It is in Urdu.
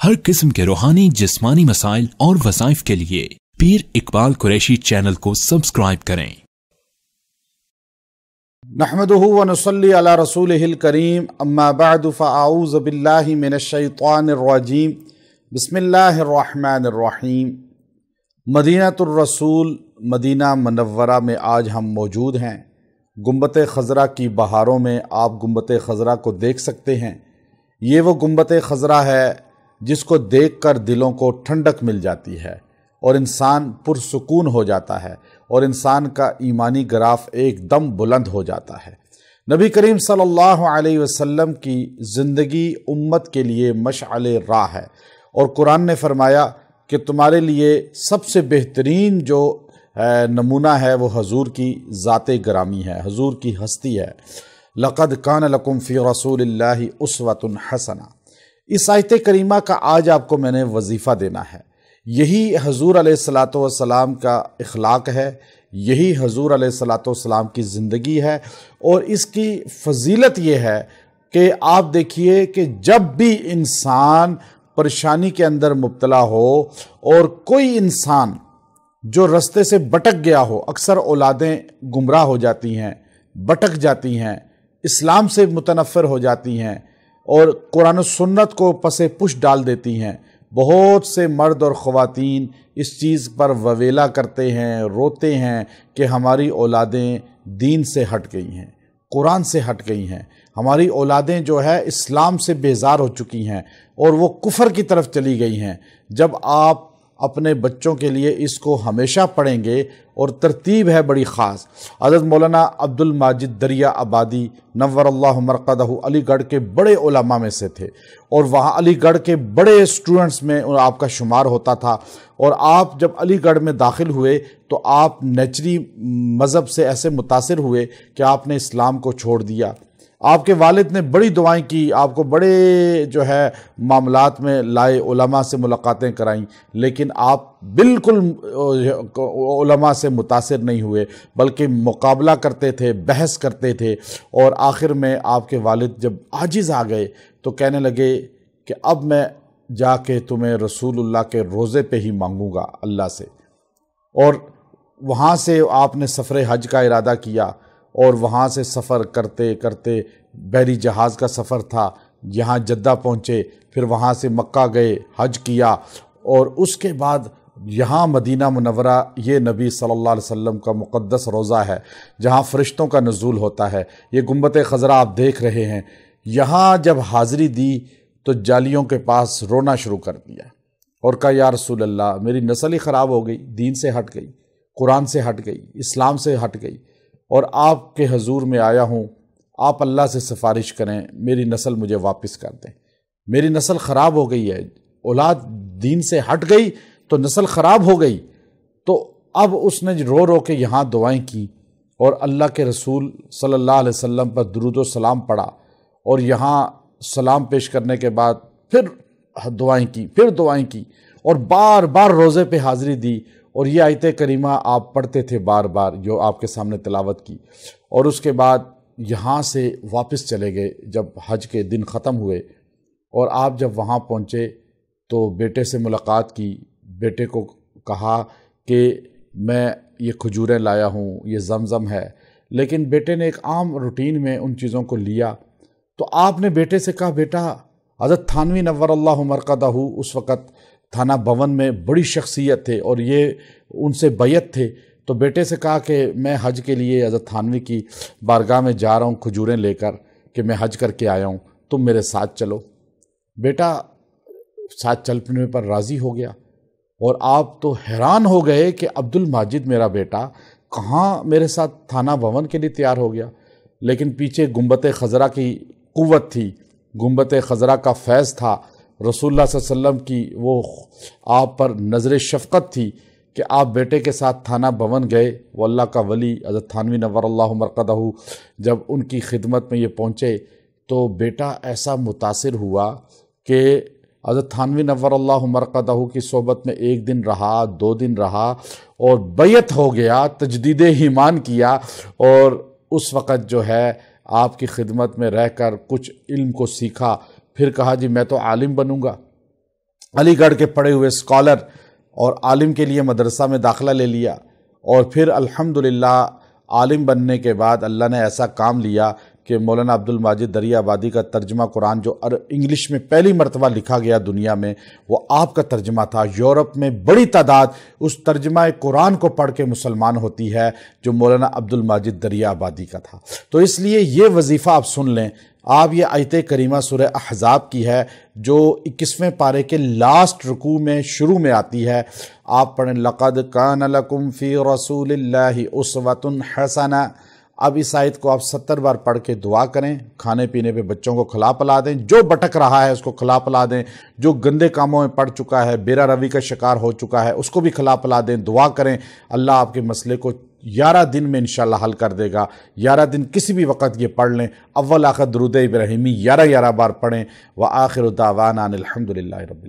ہر قسم کے روحانی جسمانی مسائل اور وظائف کے لیے پیر اقبال قریشی چینل کو سبسکرائب کریں۔ نحمده ونصلي على رسوله الكريم اما بعد فاعوذ بالله من الشیطان الرجیم بسم اللہ الرحمن الرحیم۔ مدینہ الرسول مدینہ منورہ میں آج ہم موجود ہیں۔ گنبد خضرا کی بہاروں میں آپ گنبد خضرا کو دیکھ سکتے ہیں۔ یہ وہ گنبد خضرا ہے جس کو دیکھ کر دلوں کو ٹھنڈک مل جاتی ہے اور انسان پرسکون ہو جاتا ہے اور انسان کا ایمانی گراف ایک دم بلند ہو جاتا ہے۔ نبی کریم صلی اللہ علیہ وسلم کی زندگی امت کے لیے مشعل راہ ہے، اور قرآن نے فرمایا کہ تمہارے لیے سب سے بہترین جو نمونہ ہے وہ حضور کی ذات گرامی ہے، حضور کی ہستی ہے۔ لَقَدْ كَانَ لَكُمْ فِي رَسُولِ اللَّهِ أُسْوَةٌ حَسَنَةٌ۔ اس آیت کریمہ کا آج آپ کو میں نے وظیفہ دینا ہے۔ یہی حضور علیہ السلام کا اخلاق ہے، یہی حضور علیہ السلام کی زندگی ہے، اور اس کی فضیلت یہ ہے کہ آپ دیکھیے کہ جب بھی انسان پریشانی کے اندر مبتلا ہو اور کوئی انسان جو رستے سے بٹک گیا ہو، اکثر اولادیں گمراہ ہو جاتی ہیں، بٹک جاتی ہیں، اسلام سے متنفر ہو جاتی ہیں اور قرآن و سنت کو پس پش ڈال دیتی ہیں۔ بہت سے مرد اور خواتین اس چیز پر وویلا کرتے ہیں، روتے ہیں کہ ہماری اولادیں دین سے ہٹ گئی ہیں، قرآن سے ہٹ گئی ہیں، ہماری اولادیں جو ہے اسلام سے بیزار ہو چکی ہیں اور وہ کفر کی طرف چلی گئی ہیں۔ جب آپ اپنے بچوں کے لیے اس کو ہمیشہ پڑھیں گے، اور ترتیب ہے بڑی خاص۔ حضرت مولانا عبد الماجد دریا آبادی نور اللہ مرقدہ علی گڑھ کے بڑے علماء میں سے تھے، اور وہاں علی گڑھ کے بڑے اسٹوڈنٹس میں آپ کا شمار ہوتا تھا، اور آپ جب علی گڑھ میں داخل ہوئے تو آپ نیچری مذہب سے ایسے متاثر ہوئے کہ آپ نے اسلام کو چھوڑ دیا۔ آپ کے والد نے بڑی دعائیں کی، آپ کو بڑے جو ہے معاملات میں لائے، علماء سے ملاقاتیں کرائیں، لیکن آپ بالکل علماء سے متاثر نہیں ہوئے، بلکہ مقابلہ کرتے تھے، بحث کرتے تھے، اور آخر میں آپ کے والد جب عاجز آ گئے تو کہنے لگے کہ اب میں جا کے تمہیں رسول اللہ کے روزے پہ ہی مانگوں گا اللہ سے۔ اور وہاں سے آپ نے سفر حج کا ارادہ کیا، اور وہاں سے سفر کرتے کرتے بحری جہاز کا سفر تھا، یہاں جدہ پہنچے، پھر وہاں سے مکہ گئے، حج کیا، اور اس کے بعد یہاں مدینہ منورہ یہ نبی صلی اللہ علیہ وسلم کا مقدس روضہ ہے جہاں فرشتوں کا نزول ہوتا ہے۔ یہ گنبد خضرا آپ دیکھ رہے ہیں، یہاں جب حاضری دی تو جالیوں کے پاس رونا شروع کر دیا اور کہا یا رسول اللہ، میری نسل ہی خراب ہو گئی، دین سے ہٹ گئی، قرآن سے ہٹ گئی، اسلام سے ہٹ گئی، اور آپ کے حضور میں آیا ہوں، آپ اللہ سے سفارش کریں میری نسل مجھے واپس کر دیں، میری نسل خراب ہو گئی ہے، اولاد دین سے ہٹ گئی تو نسل خراب ہو گئی۔ تو اب اس نے رو رو کے یہاں دعائیں کی، اور اللہ کے رسول صلی اللہ علیہ وسلم پر درود و سلام پڑھا، اور یہاں سلام پیش کرنے کے بعد پھر دعائیں کی، پھر دعائیں کی، اور بار بار روزے پہ حاضری دی، اور یہ آیت کریمہ آپ پڑھتے تھے بار بار جو آپ کے سامنے تلاوت کی، اور اس کے بعد یہاں سے واپس چلے گئے جب حج کے دن ختم ہوئے، اور آپ جب وہاں پہنچے تو بیٹے سے ملاقات کی، بیٹے کو کہا کہ میں یہ کھجوریں لایا ہوں، یہ زمزم ہے، لیکن بیٹے نے ایک عام روٹین میں ان چیزوں کو لیا، تو آپ نے بیٹے سے کہا بیٹا، حضرت تھانوی نور اللہ مرقدہ اس وقت تھانہ بھون میں بڑی شخصیت تھے اور یہ ان سے بیعت تھے، تو بیٹے سے کہا کہ میں حج کے لیے حضرت تھانوی کی بارگاہ میں جا رہا ہوں کھجوریں لے کر کہ میں حج کر کے آیا ہوں، تم میرے ساتھ چلو۔ بیٹا ساتھ چلنے پر راضی ہو گیا، اور آپ تو حیران ہو گئے کہ عبد الماجد میرا بیٹا کہاں میرے ساتھ تھانہ بھون کے لیے تیار ہو گیا، لیکن پیچھے گنبد خضرا کی قوت تھی، گنبد خضرا کا فیض تھا، رسول اللہ صلی اللہ علیہ وسلم کی وہ آپ پر نظر شفقت تھی کہ آپ بیٹے کے ساتھ تھانہ بھون گئے۔ وہ اللہ کا ولی حضرت تھانوی نور اللہ مرقدہ جب ان کی خدمت میں یہ پہنچے تو بیٹا ایسا متاثر ہوا کہ حضرت تھانوی نور اللہ مرقدہ کی صحبت میں ایک دن رہا، 2 دن رہا، اور بیعت ہو گیا، تجدید ایمان کیا، اور اس وقت جو ہے آپ کی خدمت میں رہ کر کچھ علم کو سیکھا، پھر کہا جی میں تو عالم بنوں گا، علی گڑھ کے پڑھے ہوئے اسکالر اور عالم کے لیے مدرسہ میں داخلہ لے لیا، اور پھر الحمدللہ عالم بننے کے بعد اللہ نے ایسا کام لیا کہ مولانا عبد الماجد دریا آبادی کا ترجمہ قرآن جو انگلش میں پہلی مرتبہ لکھا گیا دنیا میں، وہ آپ کا ترجمہ تھا۔ یورپ میں بڑی تعداد اس ترجمہ قرآن کو پڑھ کے مسلمان ہوتی ہے جو مولانا عبد الماجد دریا آبادی کا تھا۔ تو اس لیے یہ وظیفہ آپ سن لیں۔ آپ یہ آیت کریمہ سورہ احزاب کی ہے جو 21ویں پارے کے لاسٹ رکوع میں شروع میں آتی ہے، آپ پڑھیں لَقَدْ كَانَ لَكُمْ فِي رَسُولِ اللَّهِ أُسْوَةٌ حَسَنَةٌ۔ اب اس آیت کو آپ 70 بار پڑھ کے دعا کریں، کھانے پینے پہ بچوں کو کھلا پلا دیں، جو بٹک رہا ہے اس کو کھلا پلا دیں، جو گندے کاموں میں پڑ چکا ہے، بیرا روی کا شکار ہو چکا ہے، اس کو بھی کھلا پلا دیں، دعا کریں، اللہ آپ کے مسئلے کو 11 دن میں انشاءاللہ حل کر دے گا۔ 11 دن کسی بھی وقت یہ پڑھ لیں، اول آخر درود ابراہیمی 11 بار پڑھیں۔ وآخر دعوانا الحمدللہ رب العالمین۔